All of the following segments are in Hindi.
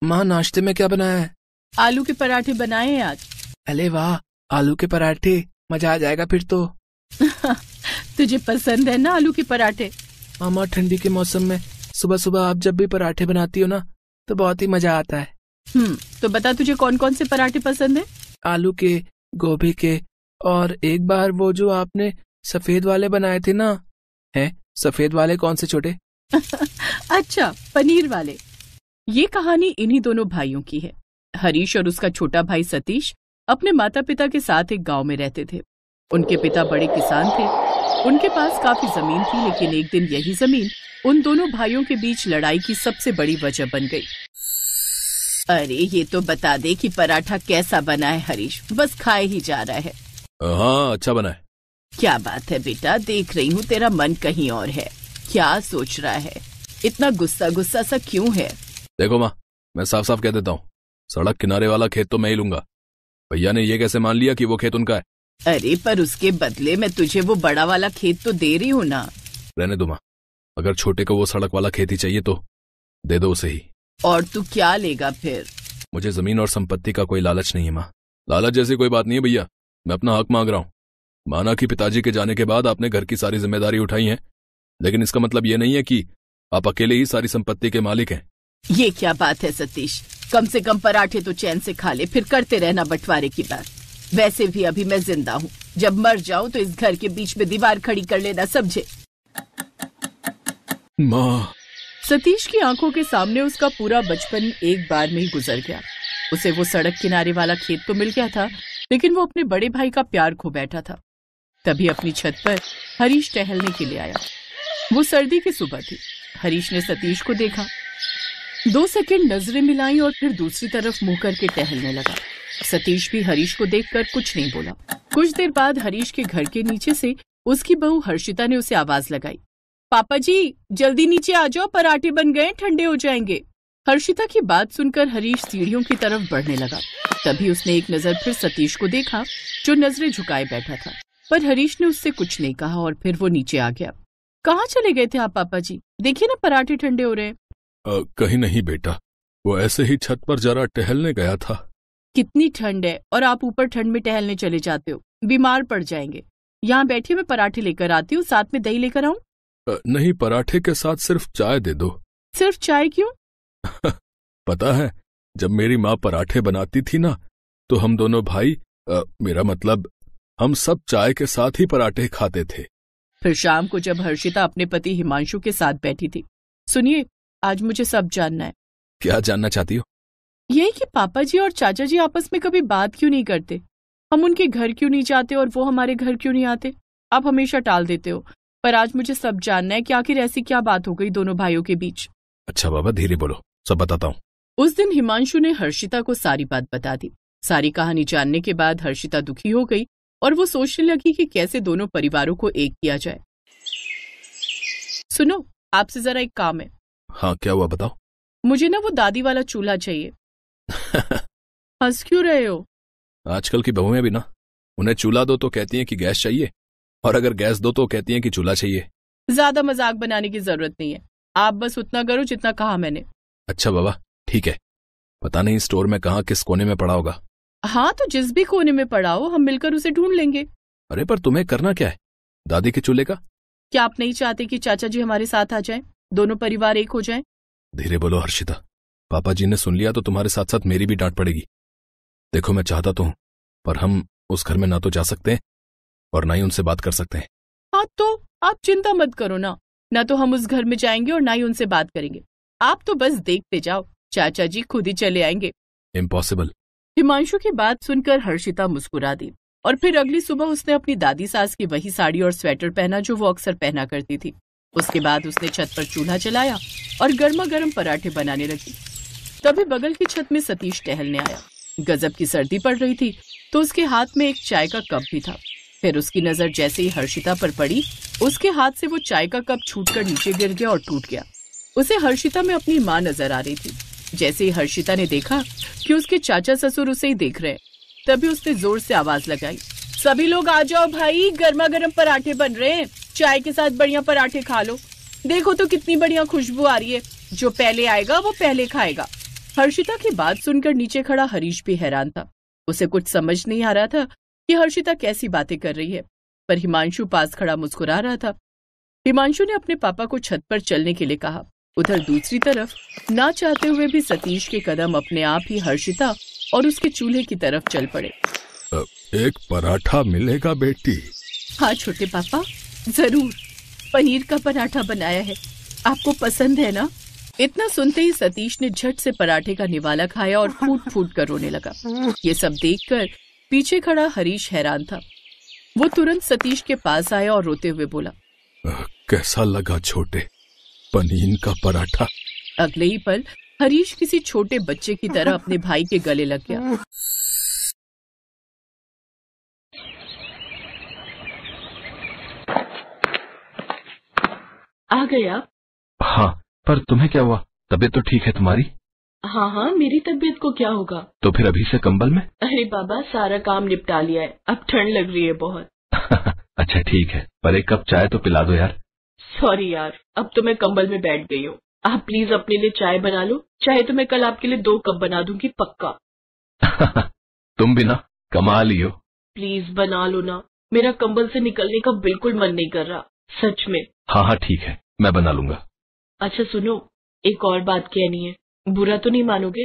माँ नाश्ते में क्या बनाया है? आलू के पराठे बनाए हैं आज। अरे वाह, आलू के पराठे, मजा आ जाएगा फिर तो। तुझे पसंद है ना आलू के पराठे? मामा ठंडी के मौसम में सुबह सुबह आप जब भी पराठे बनाती हो ना तो बहुत ही मजा आता है। तो बता तुझे कौन कौन से पराठे पसंद है? आलू के, गोभी के, और एक बार वो जो आपने सफेद वाले बनाए थे ना। है सफेद वाले कौन से छोटे? अच्छा, पनीर वाले। ये कहानी इन्हीं दोनों भाइयों की है। हरीश और उसका छोटा भाई सतीश अपने माता पिता के साथ एक गांव में रहते थे। उनके पिता बड़े किसान थे। उनके पास काफी जमीन थी, लेकिन एक दिन यही जमीन उन दोनों भाइयों के बीच लड़ाई की सबसे बड़ी वजह बन गई। अरे ये तो बता दे कि पराठा कैसा बना है हरीश, बस खाए ही जा रहा है। हाँ अच्छा बना है। क्या बात है बेटा, देख रही हूँ तेरा मन कहीं और है। क्या सोच रहा है? इतना गुस्सा गुस्सा सा क्यों है? देखो माँ, मैं साफ साफ कह देता हूँ, सड़क किनारे वाला खेत तो मैं ही लूंगा। भैया ने ये कैसे मान लिया कि वो खेत उनका है? अरे पर उसके बदले मैं तुझे वो बड़ा वाला खेत तो दे रही हूँ ना। रहने दो माँ, अगर छोटे को वो सड़क वाला खेत ही चाहिए तो दे दो उसे ही। और तू क्या लेगा फिर? मुझे जमीन और संपत्ति का कोई लालच नहीं है माँ। लालच जैसी कोई बात नहीं है भैया, मैं अपना हक मांग रहा हूँ। माना कि पिताजी के जाने के बाद आपने घर की सारी जिम्मेदारी उठाई है, लेकिन इसका मतलब ये नहीं है कि आप अकेले ही सारी संपत्ति के मालिक हैं। ये क्या बात है सतीश? कम से कम पराठे तो चैन से खा ले, फिर करते रहना बंटवारे की बात। वैसे भी अभी मैं जिंदा हूँ, जब मर जाऊं तो इस घर के बीच में दीवार खड़ी कर लेना, समझे? माँ। सतीश की आंखों के सामने उसका पूरा बचपन एक बार में ही गुजर गया। उसे वो सड़क किनारे वाला खेत तो मिल गया था, लेकिन वो अपने बड़े भाई का प्यार खो बैठा था। तभी अपनी छत पर हरीश टहलने के लिए आया। वो सर्दी की सुबह थी। हरीश ने सतीश को देखा, 2 सेकंड नजरें मिलाई और फिर दूसरी तरफ मुंह करके टहलने लगा। सतीश भी हरीश को देखकर कुछ नहीं बोला। कुछ देर बाद हरीश के घर के नीचे से उसकी बहू हर्षिता ने उसे आवाज लगाई, पापा जी जल्दी नीचे आ जाओ, पराठे बन गए, ठंडे हो जाएंगे। हर्षिता की बात सुनकर हरीश सीढ़ियों की तरफ बढ़ने लगा। तभी उसने एक नजर फिर सतीश को देखा, जो नजरें झुकाए बैठा था, पर हरीश ने उससे कुछ नहीं कहा और फिर वो नीचे आ गया। कहाँ चले गए थे आप पापा जी? देखिए ना पराठे ठंडे हो रहे हैं। कहीं नहीं बेटा, वो ऐसे ही छत पर जरा टहलने गया था। कितनी ठंड है और आप ऊपर ठंड में टहलने चले जाते हो, बीमार पड़ जाएंगे। यहाँ बैठिए, मैं पराठे लेकर आती हूँ, साथ में दही लेकर आऊं? नहीं, पराठे के साथ सिर्फ चाय दे दो। सिर्फ चाय क्यों? पता है, जब मेरी माँ पराठे बनाती थी ना तो हम दोनों भाई, मेरा मतलब हम सब चाय के साथ ही पराठे खाते थे। फिर शाम को जब हर्षिता अपने पति हिमांशु के साथ बैठी थी, सुनिए आज मुझे सब जानना है। क्या जानना चाहती हो? यही कि पापा जी और चाचा जी आपस में कभी बात क्यों नहीं करते? हम उनके घर क्यों नहीं जाते और वो हमारे घर क्यों नहीं आते? आप हमेशा टाल देते हो, पर आज मुझे सब जानना है कि आखिर ऐसी क्या बात हो गई दोनों भाइयों के बीच। अच्छा बाबा, धीरे बोलो, सब बताता हूँ। उस दिन हिमांशु ने हर्षिता को सारी बात बता दी। सारी कहानी जानने के बाद हर्षिता दुखी हो गई और वो सोचने लगी कि कैसे दोनों परिवारों को एक किया जाए। सुनो, आपसे जरा एक काम है। हाँ क्या हुआ, बताओ। मुझे ना वो दादी वाला चूल्हा चाहिए। हंस क्यों रहे हो? आजकल की बहुएं भी ना, उन्हें चूल्हा दो तो कहती हैं कि गैस चाहिए, और अगर गैस दो तो कहती हैं कि चूल्हा चाहिए। ज्यादा मजाक बनाने की जरूरत नहीं है, आप बस उतना करो जितना कहा मैंने। अच्छा बाबा ठीक है। पता नहीं स्टोर में कहाँ किस कोने में पड़ा होगा। हाँ तो जिस भी कोने में पड़ा हो हम मिलकर उसे ढूंढ लेंगे। अरे पर तुम्हें करना क्या है दादी के चूल्हे का? क्या आप नहीं चाहते कि चाचा जी हमारे साथ आ जाएं, दोनों परिवार एक हो जाएं? धीरे बोलो हर्षिता, पापा जी ने सुन लिया तो तुम्हारे साथ साथ मेरी भी डांट पड़ेगी। देखो मैं चाहता तो हूँ, पर हम उस घर में ना तो जा सकते हैं और ना ही उनसे बात कर सकते हैं। हाँ तो आप चिंता मत करो ना तो हम उस घर में जाएंगे और ना ही उनसे बात करेंगे। आप तो बस देखते जाओ, चाचा जी खुद ही चले आएंगे। इम्पॉसिबल। हिमांशु की बात सुनकर हर्षिता मुस्कुरा दी और फिर अगली सुबह उसने अपनी दादी सास की वही साड़ी और स्वेटर पहना जो वो अक्सर पहना करती थी। उसके बाद उसने छत पर चूल्हा जलाया और गर्मा गर्म पराठे बनाने लगी। तभी बगल की छत में सतीश टहलने आया। गजब की सर्दी पड़ रही थी तो उसके हाथ में एक चाय का कप भी था। फिर उसकी नजर जैसे ही हर्षिता पर पड़ी, उसके हाथ से वो चाय का कप छूटकर नीचे गिर गया और टूट गया। उसे हर्षिता में अपनी माँ नजर आ रही थी। जैसे ही हर्षिता ने देखा कि उसके चाचा ससुर उसे ही देख रहे हैं, तभी उसने जोर से आवाज लगाई, सभी लोग आ जाओ भाई, गर्मा गर्म पराठे बन रहे हैं, चाय के साथ बढ़िया पराठे खा लो। देखो तो कितनी बढ़िया खुशबू आ रही है, जो पहले आएगा वो पहले खाएगा। हर्षिता की बात सुनकर नीचे खड़ा हरीश भी हैरान था। उसे कुछ समझ नहीं आ रहा था कि हर्षिता कैसी बातें कर रही है, पर हिमांशु पास खड़ा मुस्कुरा रहा था। हिमांशु ने अपने पापा को छत पर चलने के लिए कहा। उधर दूसरी तरफ ना चाहते हुए भी सतीश के कदम अपने आप ही हर्षिता और उसके चूल्हे की तरफ चल पड़े। एक पराठा मिलेगा बेटी? हाँ छोटे पापा, जरूर। पनीर का पराठा बनाया है, आपको पसंद है ना? इतना सुनते ही सतीश ने झट से पराठे का निवाला खाया और फूट फूट कर रोने लगा। ये सब देखकर पीछे खड़ा हरीश हैरान था। वो तुरंत सतीश के पास आया और रोते हुए बोला, कैसा लगा छोटे, पनीर का पराठा? अगले ही पल हरीश किसी छोटे बच्चे की तरह अपने भाई के गले लग गया। आ गया? हाँ, पर तुम्हें क्या हुआ? तबीयत तो ठीक है तुम्हारी? हाँ हाँ, मेरी तबीयत को क्या होगा? तो फिर अभी से कंबल में? अरे बाबा, सारा काम निपटा लिया है, अब ठंड लग रही है बहुत। अच्छा ठीक है, पर एक कप चाय तो पिला दो यार। सॉरी यार, अब तो मैं कंबल में बैठ गई हूँ। आप प्लीज अपने लिए चाय बना लो, चाहे तो मैं कल आपके लिए 2 कप बना दूंगी पक्का। तुम भी ना कमाल ही हो। प्लीज बना लो ना, मेरा कंबल से निकलने का बिल्कुल मन नहीं कर रहा, सच में। हाँ हाँ ठीक है, मैं बना लूंगा। अच्छा सुनो, एक और बात कहनी है, बुरा तो नहीं मानोगे?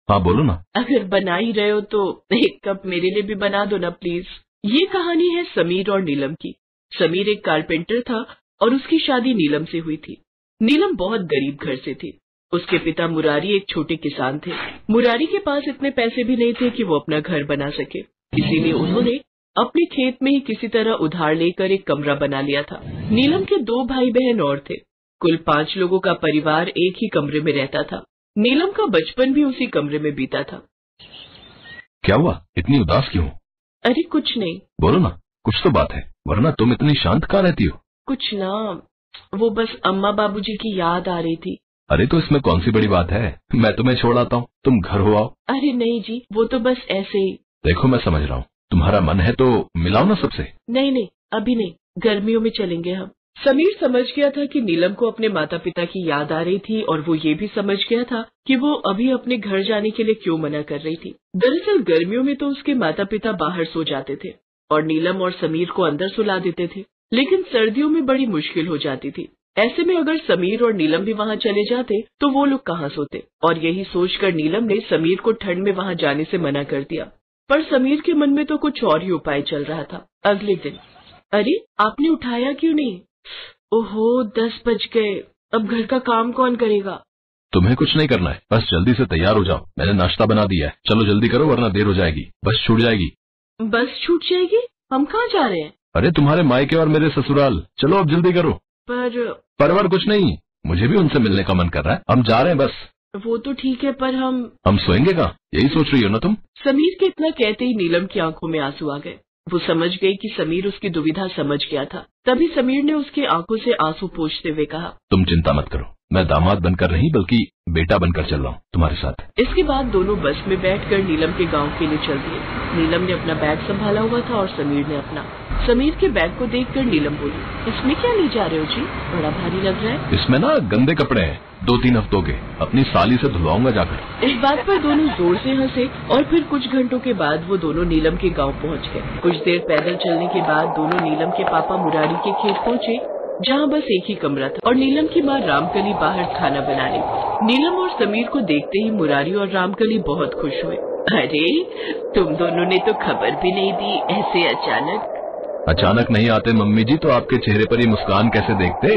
हाँ बोलो ना। अगर बना ही रहे हो तो 1 कप मेरे लिए भी बना दो ना प्लीज। ये कहानी है समीर और नीलम की। समीर एक कारपेंटर था और उसकी शादी नीलम से हुई थी। नीलम बहुत गरीब घर से थी। उसके पिता मुरारी एक छोटे किसान थे। मुरारी के पास इतने पैसे भी नहीं थे कि वो अपना घर बना सके, इसीलिए उन्होंने अपने खेत में ही किसी तरह उधार लेकर एक कमरा बना लिया था। नीलम के 2 भाई बहन और थे। कुल 5 लोगों का परिवार एक ही कमरे में रहता था। नीलम का बचपन भी उसी कमरे में बीता था। क्या हुआ, इतनी उदास क्यों? अरे कुछ नहीं। बोलो ना, कुछ तो बात है, वरना तुम इतनी शांत कहाँ रहती हो? कुछ ना, वो बस अम्मा बाबूजी की याद आ रही थी। अरे तो इसमें कौन सी बड़ी बात है, मैं तुम्हें छोड़ आता हूँ, तुम घर हो आओ। अरे नहीं जी, वो तो बस ऐसे ही। देखो मैं समझ रहा हूँ, तुम्हारा मन है तो मिलाओ ना सबसे। नहीं नहीं, अभी नहीं, गर्मियों में चलेंगे हम। समीर समझ गया था कि नीलम को अपने माता पिता की याद आ रही थी और वो ये भी समझ गया था कि वो अभी अपने घर जाने के लिए क्यों मना कर रही थी। दरअसल गर्मियों में तो उसके माता पिता बाहर सो जाते थे और नीलम और समीर को अंदर सुला देते थे, लेकिन सर्दियों में बड़ी मुश्किल हो जाती थी। ऐसे में अगर समीर और नीलम भी वहाँ चले जाते तो वो लोग कहाँ सोते, और यही सोचकर नीलम ने समीर को ठंड में वहाँ जाने से मना कर दिया। पर समीर के मन में तो कुछ और ही उपाय चल रहा था। अगले दिन, अरे आपने उठाया क्यों नहीं? ओहो 10 बज गए, अब घर का काम कौन करेगा? तुम्हें कुछ नहीं करना है, बस जल्दी से तैयार हो जाओ, मैंने नाश्ता बना दिया है, चलो जल्दी करो वरना देर हो जाएगी, बस छूट जाएगी। बस छूट जाएगी? हम कहाँ जा रहे हैं? अरे तुम्हारे मायके और मेरे ससुराल, चलो अब जल्दी करो। परवर कुछ नहीं, मुझे भी उनसे मिलने का मन कर रहा है, हम जा रहे हैं बस। वो तो ठीक है, पर हम सोएंगे कहाँ, यही सोच रही हो ना तुम? समीर के इतना कहते ही नीलम की आंखों में आंसू आ गए। वो समझ गई कि समीर उसकी दुविधा समझ गया था। तभी समीर ने उसकी आंखों से आंसू पोंछते हुए कहा, तुम चिंता मत करो, मैं दामाद बनकर नहीं बल्कि बेटा बनकर चल रहा हूँ तुम्हारे साथ। इसके बाद दोनों बस में बैठकर नीलम के गांव के लिए चल दिए। नीलम ने अपना बैग संभाला हुआ था और समीर ने अपना। समीर के बैग को देखकर नीलम बोली, इसमें क्या ले जा रहे हो जी, बड़ा भारी लग रहा है। इसमें ना गंदे कपड़े हैं, 2-3 हफ्तों के, अपनी साली से धुलवाऊंगा जाकर। इस बात पर दोनों जोर से हंसे और फिर कुछ घंटों के बाद वो दोनों नीलम के गांव पहुंच गए। कुछ देर पैदल चलने के बाद दोनों नीलम के पापा मुरारी के खेत पहुंचे, जहां बस एक ही कमरा था और नीलम की माँ रामकली बाहर खाना बना रही थी। नीलम और समीर को देखते ही मुरारी और रामकली बहुत खुश हुए। अरे तुम दोनों ने तो खबर भी नहीं दी, ऐसे अचानक। अचानक नहीं आते मम्मी जी तो आपके चेहरे पर ये मुस्कान कैसे देखते?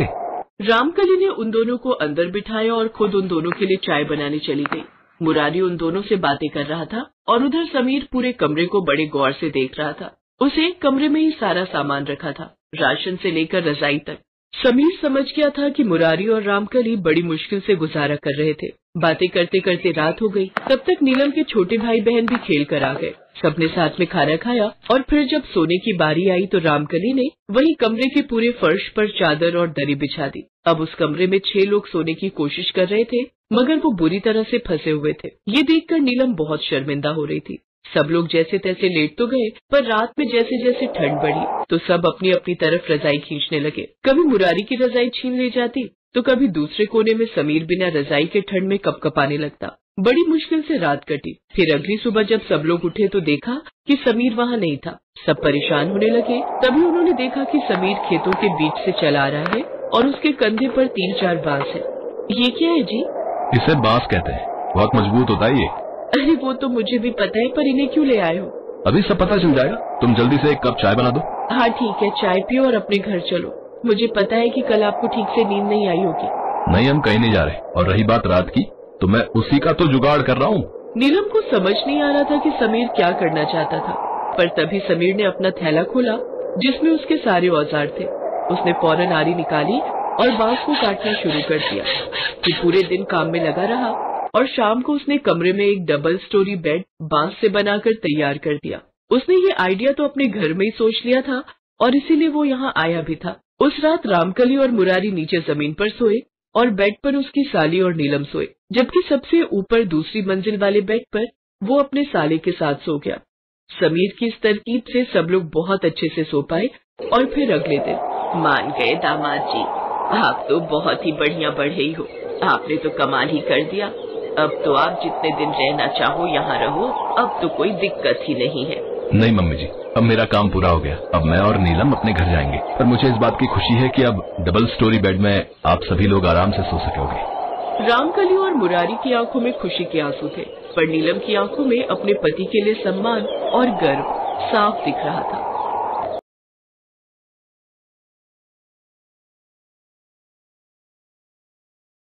रामकली ने उन दोनों को अंदर बिठाया और खुद उन दोनों के लिए चाय बनाने चली गई। मुरारी उन दोनों से बातें कर रहा था और उधर समीर पूरे कमरे को बड़े गौर से देख रहा था। उस एक कमरे में ही सारा सामान रखा था, राशन से लेकर रजाई तक। समीर समझ गया था कि मुरारी और रामकली बड़ी मुश्किल से गुजारा कर रहे थे। बातें करते करते रात हो गई। तब तक नीलम के छोटे भाई बहन भी खेल कर आ गए। सबने साथ में खाना खाया और फिर जब सोने की बारी आई तो रामकली ने वही कमरे के पूरे फर्श पर चादर और दरी बिछा दी। अब उस कमरे में 6 लोग सोने की कोशिश कर रहे थे, मगर वो बुरी तरह से फंसे हुए थे। ये देखकर नीलम बहुत शर्मिंदा हो रही थी। सब लोग जैसे तैसे लेट तो गए, पर रात में जैसे जैसे ठंड बढ़ी तो सब अपनी अपनी तरफ रजाई खींचने लगे। कभी मुरारी की रजाई छीन ले जाती तो कभी दूसरे कोने में समीर बिना रजाई के ठंड में कपकपाने लगता। बड़ी मुश्किल से रात कटी। फिर अगली सुबह जब सब लोग उठे तो देखा कि समीर वहाँ नहीं था। सब परेशान होने लगे। तभी उन्होंने देखा कि समीर खेतों के बीच से चला आ रहा है और उसके कंधे पर 3-4 बांस है। ये क्या है जी? इसे बांस कहते हैं, बहुत मजबूत होता है ये। अरे वो तो मुझे भी पता है, पर इन्हें क्यों ले आए हो? अभी सब पता चल जाएगा, तुम जल्दी से एक कप चाय बना दो। हाँ ठीक है, चाय पियो और अपने घर चलो। मुझे पता है कि कल आपको ठीक से नींद नहीं आई होगी। नहीं, हम कहीं नहीं जा रहे। और रही बात रात की, तो मैं उसी का तो जुगाड़ कर रहा हूँ। नीलम को समझ नहीं आ रहा था कि समीर क्या करना चाहता था, पर तभी समीर ने अपना थैला खोला जिसमें उसके सारे औजार थे। उसने फौरन आरी निकाली और बांस को काटना शुरू कर दिया। फिर पूरे दिन काम में लगा रहा और शाम को उसने कमरे में एक डबल स्टोरी बेड बांस से बनाकर तैयार कर दिया। उसने ये आइडिया तो अपने घर में ही सोच लिया था और इसीलिए वो यहाँ आया भी था। उस रात रामकली और मुरारी नीचे जमीन पर सोए और बेड पर उसकी साली और नीलम सोए, जबकि सबसे ऊपर दूसरी मंजिल वाले बेड पर वो अपने साले के साथ सो गया। समीर की इस तरकीब से सब लोग बहुत अच्छे से सो पाए। और फिर अगले दिन मान गए दामाद जी, आप तो बहुत ही बढ़िया बढ़ई हो। आपने तो कमाल ही कर दिया। अब तो आप जितने दिन रहना चाहो यहाँ रहो, अब तो कोई दिक्कत ही नहीं है। नहीं मम्मी जी, अब मेरा काम पूरा हो गया। अब मैं और नीलम अपने घर जाएंगे। पर मुझे इस बात की खुशी है कि अब डबल स्टोरी बेड में आप सभी लोग आराम से सो सकोगे। रामकली और मुरारी की आंखों में खुशी के आंसू थे, पर नीलम की आंखों में अपने पति के लिए सम्मान और गर्व साफ दिख रहा था।